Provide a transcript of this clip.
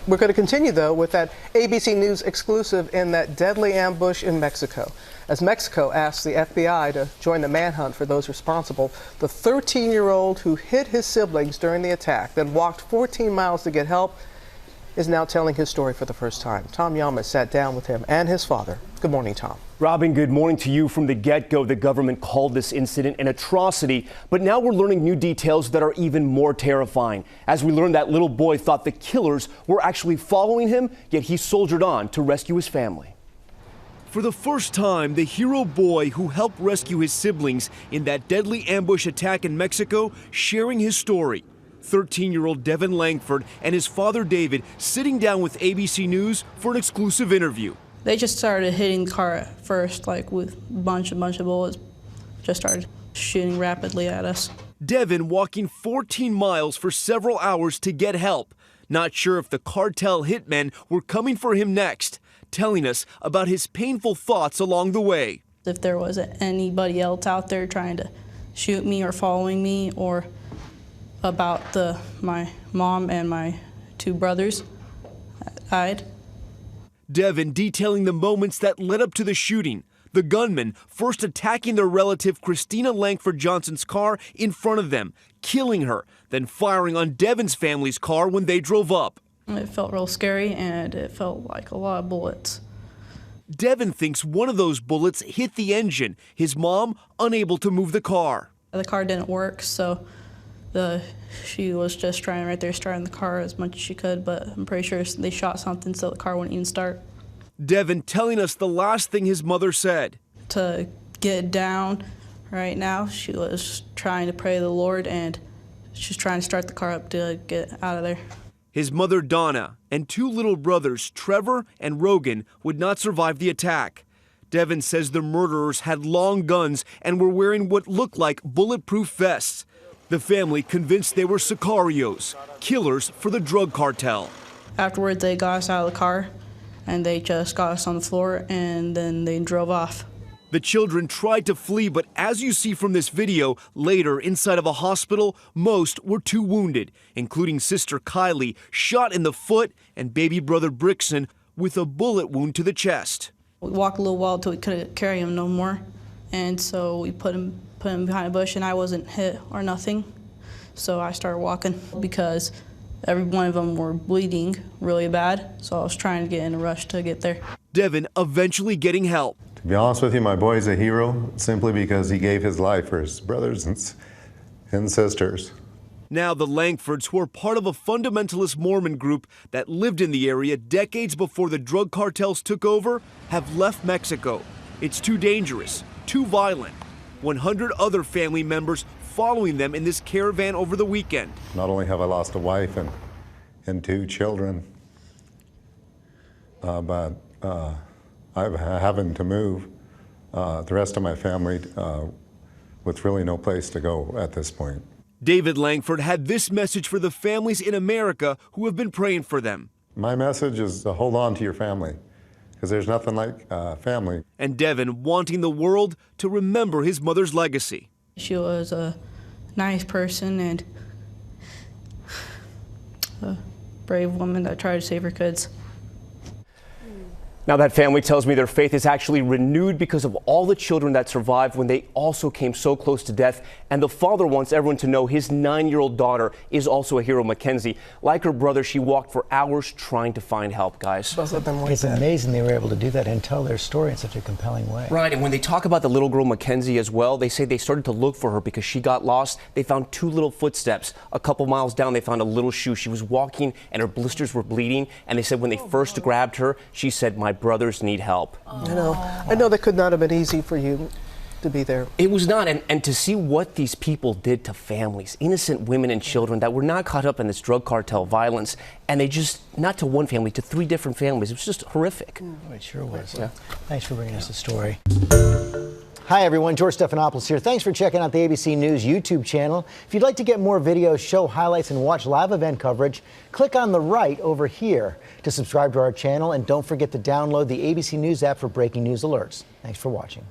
We're going to continue, though, with that ABC News exclusive in that deadly ambush in Mexico. As Mexico asks the FBI to join the manhunt for those responsible, the 13-year-old who hid his siblings during the attack, then walked 14 miles to get help, is now telling his story for the first time. Tom Yama sat down with him and his father. Good morning, Tom. Robin, good morning to you. From the get-go, the government called this incident an atrocity, but now we're learning new details that are even more terrifying. As we learned, that little boy thought the killers were actually following him, yet he soldiered on to rescue his family. For the first time, the hero boy who helped rescue his siblings in that deadly ambush attack in Mexico sharing his story. 13-year-old Devin Langford and his father David sitting down with ABC News for an exclusive interview. They just started hitting the car at first, like with a bunch of bullets. Just started shooting rapidly at us. Devin walking 14 miles for several hours to get help. Not sure if the cartel hitmen were coming for him next. Telling us about his painful thoughts along the way. If there was anybody else out there trying to shoot me or following me, or about my mom and my two brothers that died. Devin detailing the moments that led up to the shooting. The gunman first attacking their relative Christina Langford Johnson's car in front of them, killing her, then firing on Devin's family's car when they drove up. It felt real scary, and it felt like a lot of bullets. Devin thinks one of those bullets hit the engine, his mom unable to move the car. The car didn't work, so she was just trying right there, starting the car as much as she could, but I'm pretty sure they shot something so the car wouldn't even start. Devin telling us the last thing his mother said. To get down right now, she was trying to pray to the Lord, and she's trying to start the car up to get out of there. His mother Donna and two little brothers, Trevor and Rogan, would not survive the attack. Devin says the murderers had long guns and were wearing what looked like bulletproof vests. The family convinced they were sicarios, killers for the drug cartel. Afterwards, they got us out of the car, and they just got us on the floor, and then they drove off. The children tried to flee, but as you see from this video, later inside of a hospital, most were too wounded, including sister Kylie, shot in the foot, and baby brother Brixon with a bullet wound to the chest. We walked a little while until we couldn't carry him no more, and so we put him behind a bush, and I wasn't hit or nothing. So I started walking because every one of them were bleeding really bad, so I was trying to get in a rush to get there. Devin eventually getting help. To be honest with you, my boy's a hero simply because he gave his life for his brothers and sisters. Now the Langfords, who are part of a fundamentalist Mormon group that lived in the area decades before the drug cartels took over, have left Mexico. It's too dangerous, too violent. 100 other family members following them in this caravan over the weekend. Not only have I lost a wife and two children, but I'm having to move the rest of my family with really no place to go at this point. David Langford had this message for the families in America who have been praying for them. My message is to hold on to your family, because there's nothing like family. And Devin wanting the world to remember his mother's legacy. She was a nice person and a brave woman that tried to save her kids. Now that family tells me their faith is actually renewed because of all the children that survived when they also came so close to death. And the father wants everyone to know his 9-year-old daughter is also a hero, Mackenzie. Like her brother, she walked for hours trying to find help, guys. It's amazing they were able to do that and tell their story in such a compelling way. Right, and when they talk about the little girl Mackenzie as well, they say they started to look for her because she got lost. They found 2 little footsteps. A couple miles down, they found a little shoe. She was walking and her blisters were bleeding. And they said when they first grabbed her, she said, "My brothers need help." I know that could not have been easy for you to be there. It was not, and to see what these people did to families, innocent women and children that were not caught up in this drug cartel violence, and they just, not to one family, to 3 different families. It was just horrific. It sure was. Yeah. Thanks for bringing us the story. Hi, everyone. George Stephanopoulos here. Thanks for checking out the ABC News YouTube channel. If you'd like to get more videos, show highlights, and watch live event coverage, click on the right over here to subscribe to our channel. And don't forget to download the ABC News app for breaking news alerts. Thanks for watching.